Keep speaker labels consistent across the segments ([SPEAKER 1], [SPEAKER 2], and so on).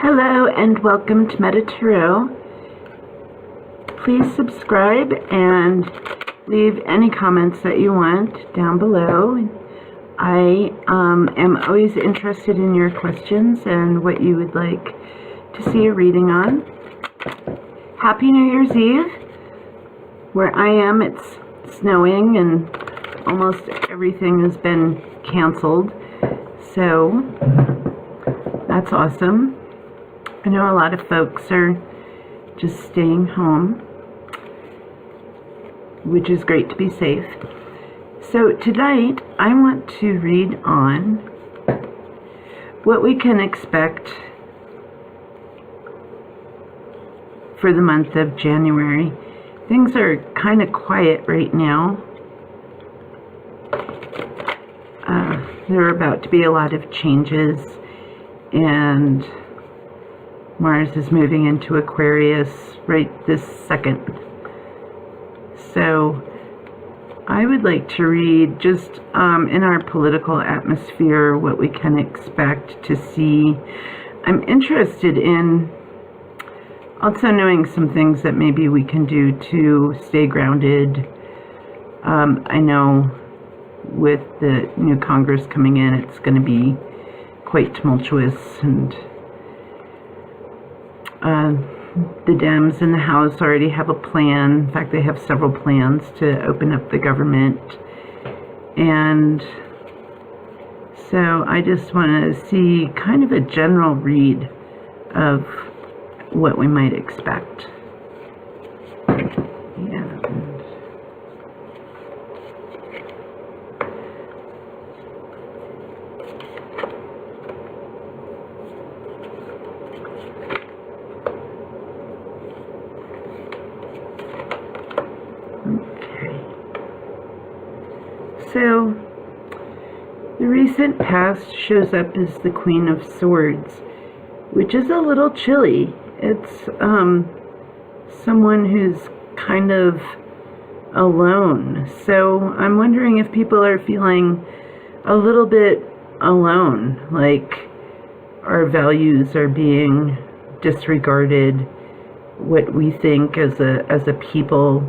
[SPEAKER 1] Hello and welcome to Metta. Please subscribe and leave any comments that you want down below. I am always interested in your questions and what you would like to see a reading on. Happy New Year's Eve. Where I am, it's snowing and almost everything has been canceled, so that's awesome. I know a lot of folks are just staying home, which is great to be safe. So tonight I want to read on what we can expect for the month of January. Things are kind of quiet right now. There are about to be a lot of changes, and Mars is moving into Aquarius right this second. So I would like to read just in our political atmosphere what we can expect to see. I'm interested in also knowing some things that maybe we can do to stay grounded. I know with the new Congress coming in, it's going to be quite tumultuous, and the Dems in the House already have a plan. In fact, they have several plans to open up the government. And so I just want to see kind of a general read of what we might expect. So, the recent past shows up as the Queen of Swords, which is a little chilly. It's someone who's kind of alone. So I'm wondering if people are feeling a little bit alone, like our values are being disregarded, what we think as a people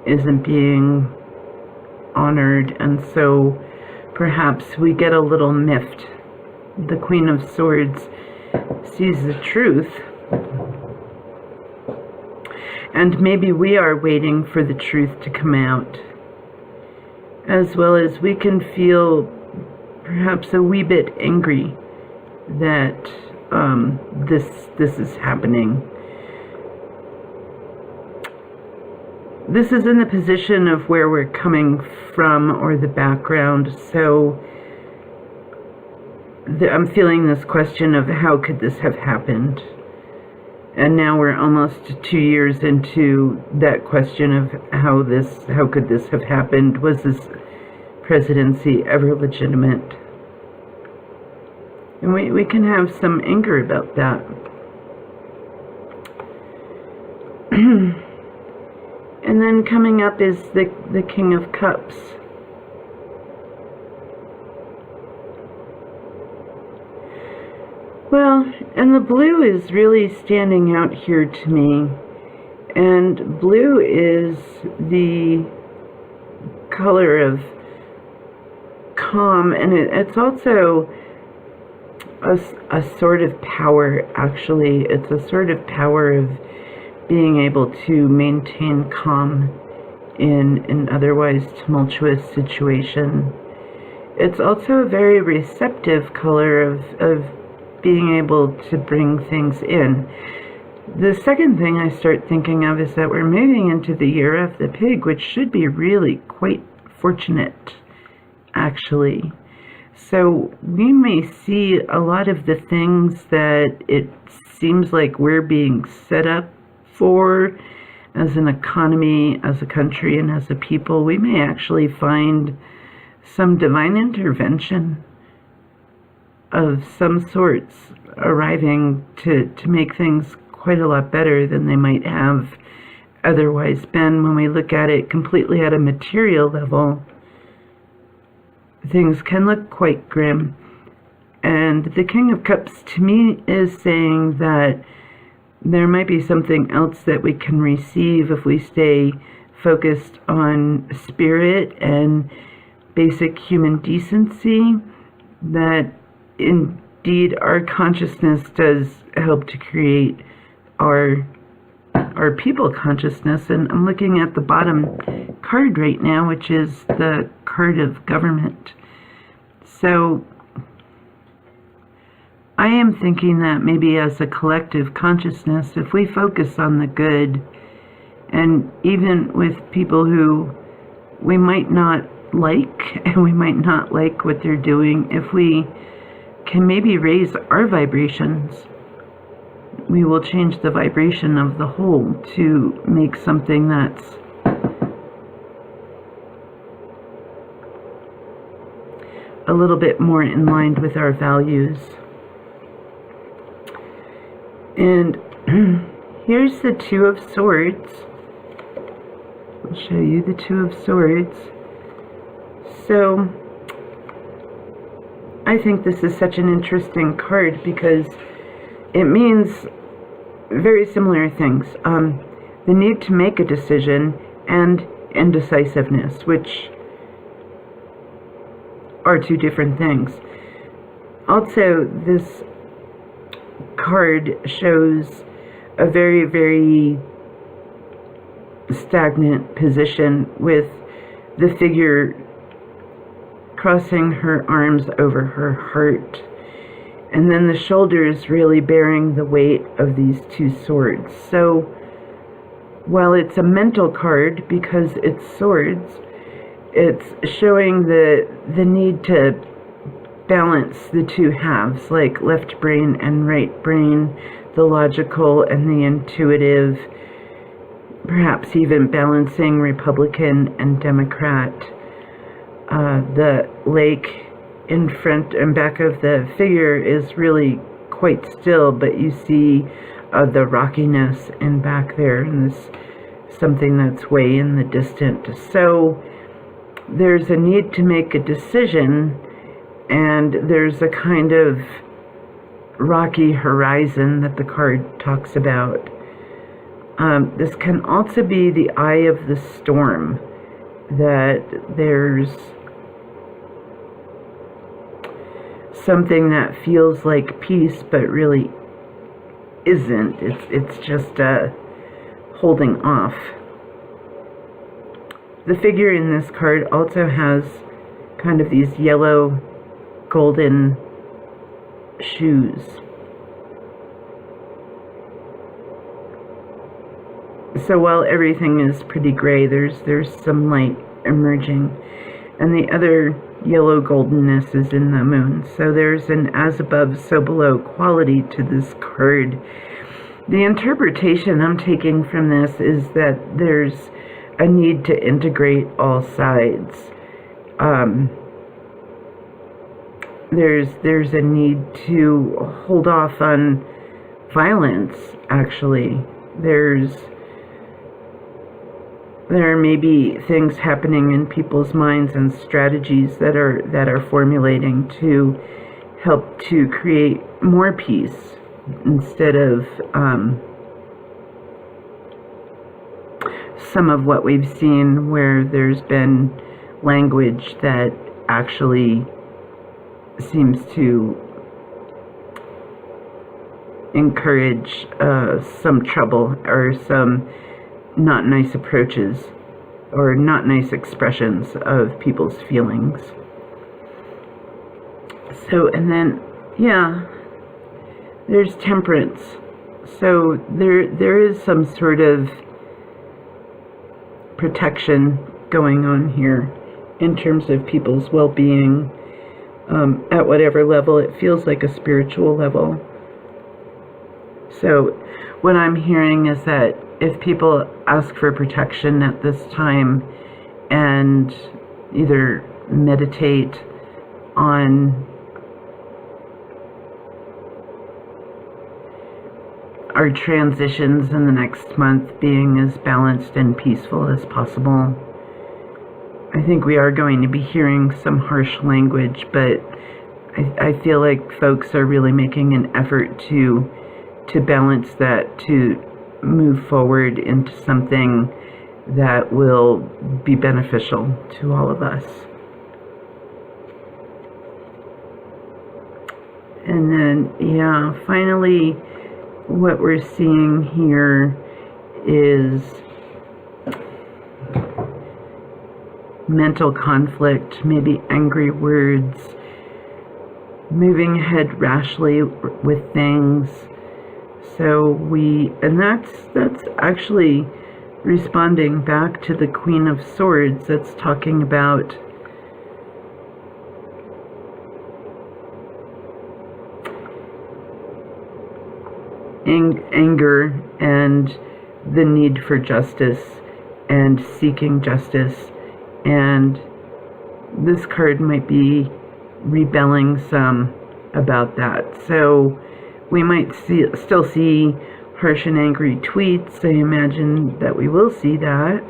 [SPEAKER 1] isn't being honored, and so perhaps we get a little miffed. The Queen of Swords sees the truth, and maybe we are waiting for the truth to come out, as well as we can feel perhaps a wee bit angry that this is happening. This is in the position of where we're coming from, or the background. So I'm feeling this question of how could this have happened? And now we're almost 2 years into that question of how could this have happened? Was this presidency ever legitimate? And we can have some anger about that. And then coming up is the King of Cups. Well, and the blue is really standing out here to me. And blue is the color of calm, and it's also a sort of power, actually. It's a sort of power of being able to maintain calm in an otherwise tumultuous situation. It's also a very receptive color of being able to bring things in. The second thing I start thinking of is that we're moving into the year of the pig, which should be really quite fortunate, actually. So we may see a lot of the things that it seems like we're being set up for as an economy, as a country, and as a people. We may actually find some divine intervention of some sorts arriving to make things quite a lot better than they might have otherwise been. When we look at it completely at a material level, things can look quite grim. And the King of Cups to me is saying that there might be something else that we can receive if we stay focused on spirit and basic human decency, that indeed our consciousness does help to create our people consciousness. And I'm looking at the bottom card right now, which is the card of government. So I am thinking that maybe as a collective consciousness, if we focus on the good, and even with people who we might not like, and we might not like what they're doing, if we can maybe raise our vibrations, we will change the vibration of the whole to make something that's a little bit more in line with our values. And here's the Two of Swords. I'll show you the Two of Swords. So I think this is such an interesting card because it means very similar things. The need to make a decision and indecisiveness, which are two different things. Also, this card shows a very, very stagnant position with the figure crossing her arms over her heart, and then the shoulders really bearing the weight of these two swords. So while it's a mental card because it's swords, it's showing the need to balance the two halves, like left brain and right brain, the logical and the intuitive, perhaps even balancing Republican and Democrat. The lake in front and back of the figure is really quite still, but you see the rockiness in back there, and this something that's way in the distance. So there's a need to make a decision, and there's a kind of rocky horizon that the card talks about. This can also be the eye of the storm, that there's something that feels like peace but really isn't. It's just holding off. The figure in this card also has kind of these yellow golden shoes. So while everything is pretty gray, there's some light emerging, and the other yellow goldenness is in the moon. So there's an as above, so below quality to this card. The interpretation I'm taking from this is that there's a need to integrate all sides. There's a need to hold off on violence, actually. There may be things happening in people's minds and strategies that are formulating to help to create more peace instead of some of what we've seen where there's been language that actually seems to encourage some trouble or some not nice approaches or not nice expressions of people's feelings. So, and then, yeah, there's temperance. So there is some sort of protection going on here in terms of people's well-being at whatever level. It feels like a spiritual level. So what I'm hearing is that if people ask for protection at this time and either meditate on our transitions in the next month being as balanced and peaceful as possible, I think we are going to be hearing some harsh language, but I feel like folks are really making an effort to balance that, to move forward into something that will be beneficial to all of us. And then, yeah, finally, what we're seeing here is mental conflict, maybe angry words, moving ahead rashly with things. So and that's actually responding back to the Queen of Swords. That's talking about anger and the need for justice and seeking justice. And this card might be rebelling some about that. So we might still see harsh and angry tweets. I imagine that we will see that.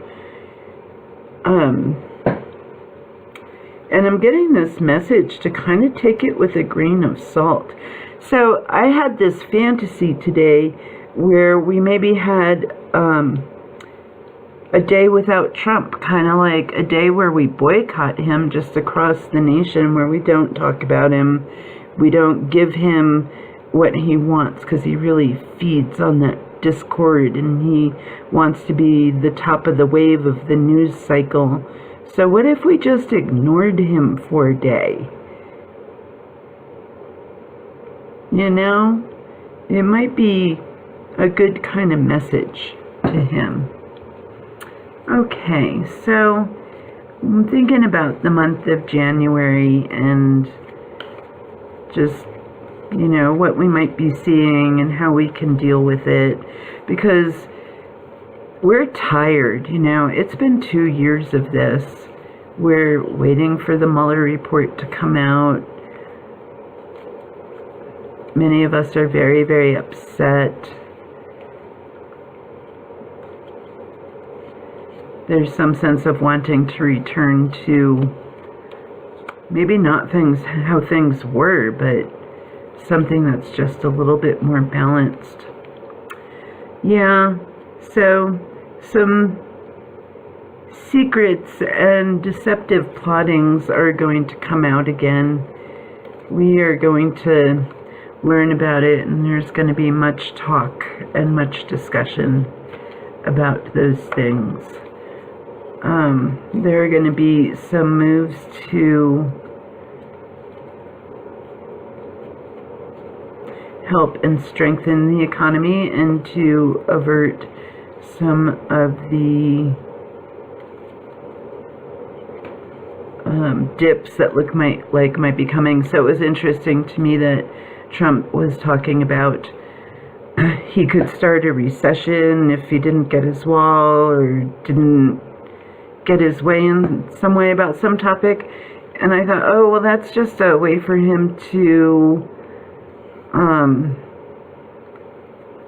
[SPEAKER 1] And I'm getting this message to kind of take it with a grain of salt. So I had this fantasy today where we maybe had a day without Trump, kind of like a day where we boycott him just across the nation, where we don't talk about him, we don't give him what he wants, because he really feeds on that discord and he wants to be the top of the wave of the news cycle. So what if we just ignored him for a day? You know, it might be a good kind of message to him. Okay, so I'm thinking about the month of January and just, you know, what we might be seeing and how we can deal with it, because we're tired. You know, it's been 2 years of this. We're waiting for the Mueller report to come out. Many of us are very, very upset. There's some sense of wanting to return to maybe not how things were, but something that's just a little bit more balanced. Yeah, so some secrets and deceptive plottings are going to come out again. We are going to learn about it, and there's going to be much talk and much discussion about those things. There are going to be some moves to help and strengthen the economy and to avert some of the dips that might be coming. So it was interesting to me that Trump was talking about he could start a recession if he didn't get his wall or didn't get his way in some way about some topic. And I thought, oh, well, that's just a way for him to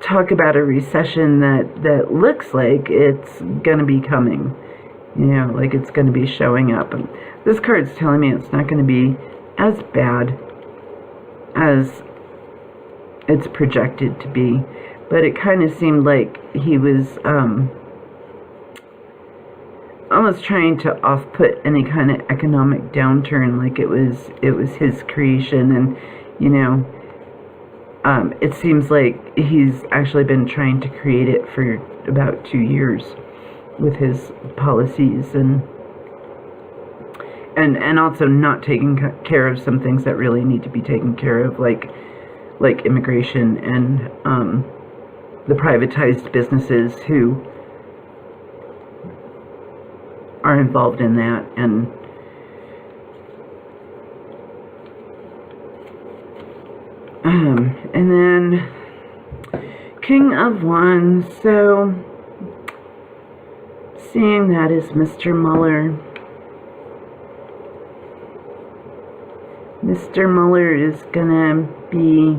[SPEAKER 1] talk about a recession that looks like it's going to be coming. You know, like it's going to be showing up. And this card's telling me it's not going to be as bad as it's projected to be. But it kind of seemed like he was almost trying to off-put any kind of economic downturn, like it was his creation. And, you know, it seems like he's actually been trying to create it for about 2 years with his policies and also not taking care of some things that really need to be taken care of, like immigration and the privatized businesses who are involved in that. And then King of Wands. So seeing that is Mr. Mueller. Mr. Mueller is gonna be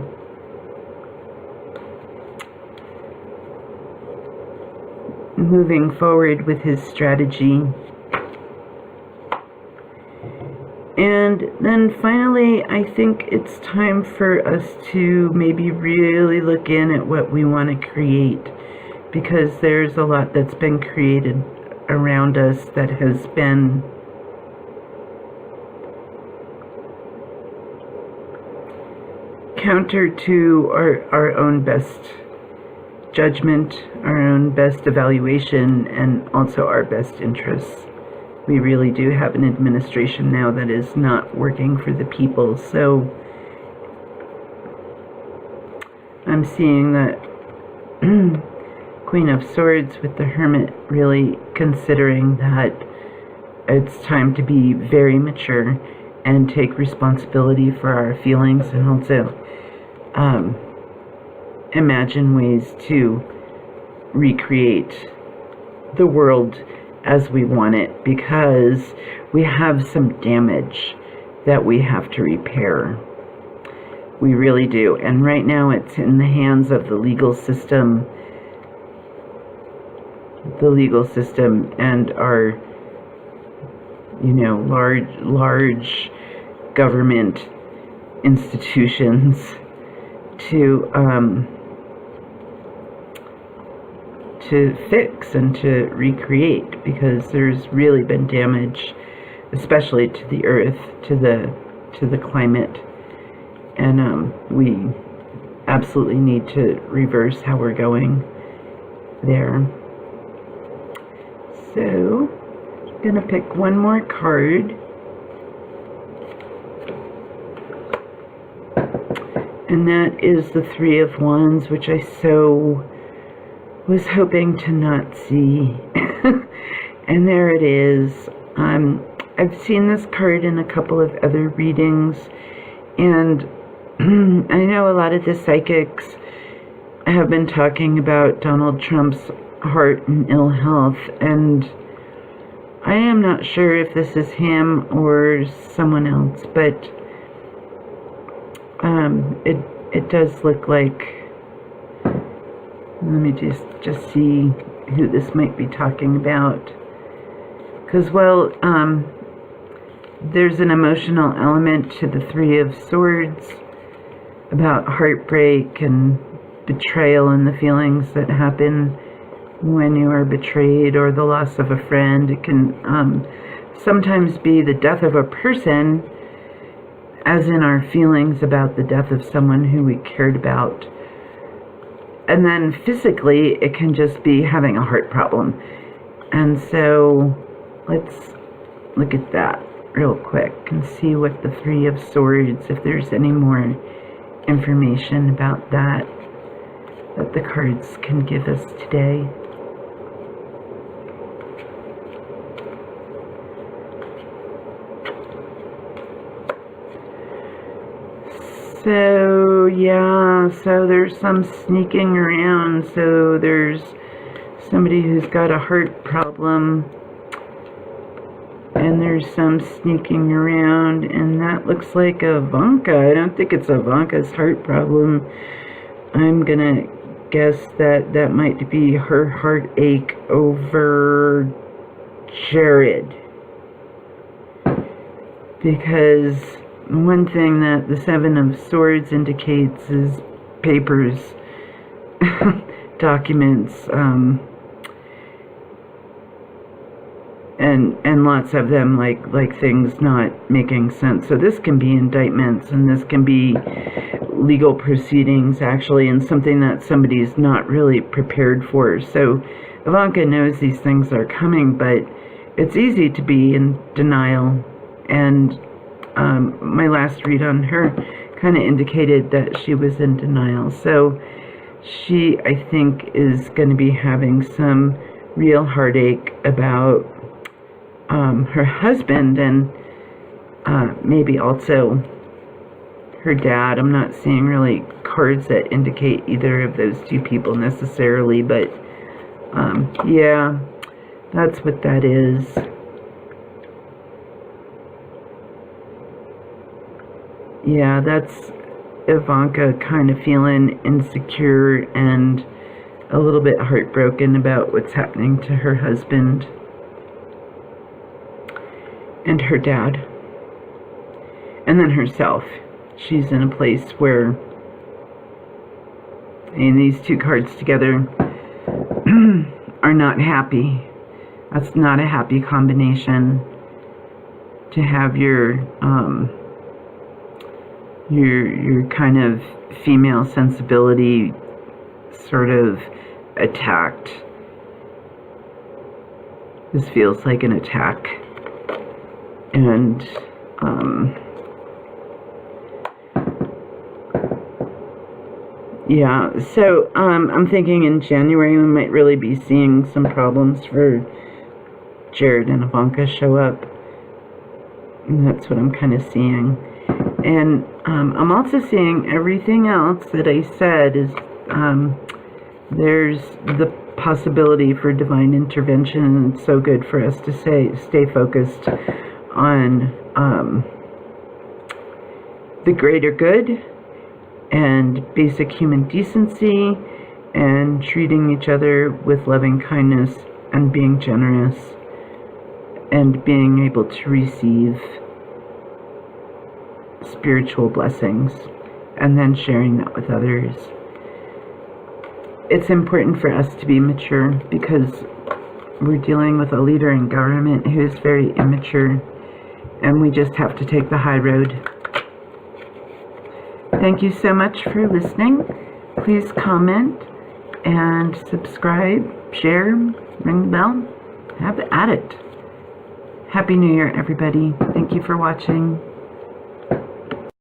[SPEAKER 1] moving forward with his strategy. And then finally, I think it's time for us to maybe really look in at what we want to create, because there's a lot that's been created around us that has been counter to our own best judgment, our own best evaluation, and also our best interests. We really do have an administration now that is not working for the people. So I'm seeing that Queen of Swords with the Hermit really considering that it's time to be very mature and take responsibility for our feelings, and also imagine ways to recreate the world as we want it, because we have some damage that we have to repair. We really do. And right now it's in the hands of the legal system and our, large government institutions to fix and to recreate, because there's really been damage, especially to the earth, to the climate, and we absolutely need to reverse how we're going there. So I'm gonna pick one more card, and that is the Three of Wands, which I so was hoping to not see. And there it is. I've seen this card in a couple of other readings, and I know a lot of the psychics have been talking about Donald Trump's heart and ill health, and I am not sure if this is him or someone else, but it does look like, let me just see who this might be talking about, because, well, there's an emotional element to the Three of Swords about heartbreak and betrayal and the feelings that happen when you are betrayed, or the loss of a friend. It can sometimes be the death of a person, as in our feelings about the death of someone who we cared about. And then physically, it can just be having a heart problem. And so let's look at that real quick and see what the Three of Swords, if there's any more information about that the cards can give us today. So, yeah, so there's some sneaking around. So there's somebody who's got a heart problem, and there's some sneaking around, and that looks like Ivanka. I don't think it's Ivanka's heart problem. I'm gonna guess that might be her heartache over Jared, because one thing that the Seven of Swords indicates is papers, documents, and lots of them, like things not making sense. So this can be indictments, and this can be legal proceedings, actually, and something that somebody's not really prepared for. So Ivanka knows these things are coming, but it's easy to be in denial, and my last read on her kind of indicated that she was in denial. So she, I think, is going to be having some real heartache about her husband, and maybe also her dad. I'm not seeing really cards that indicate either of those two people necessarily, but yeah, that's what that is. Yeah, that's Ivanka kind of feeling insecure and a little bit heartbroken about what's happening to her husband and her dad. And then herself. She's in a place where, and these two cards together are not happy. That's not a happy combination to have your kind of female sensibility sort of attacked. This feels like an attack. And yeah, so I'm thinking in January we might really be seeing some problems for Jared and Ivanka show up. And that's what I'm kind of seeing. And I'm also seeing everything else that I said is there's the possibility for divine intervention, and it's so good for us to stay focused on the greater good and basic human decency and treating each other with loving kindness and being generous and being able to receive spiritual blessings and then sharing that with others. It's important for us to be mature because we're dealing with a leader in government who's very immature, and we just have to take the high road. Thank you so much for listening. Please comment and subscribe, share, ring the bell, have at it. Happy New Year, everybody. Thank you for watching.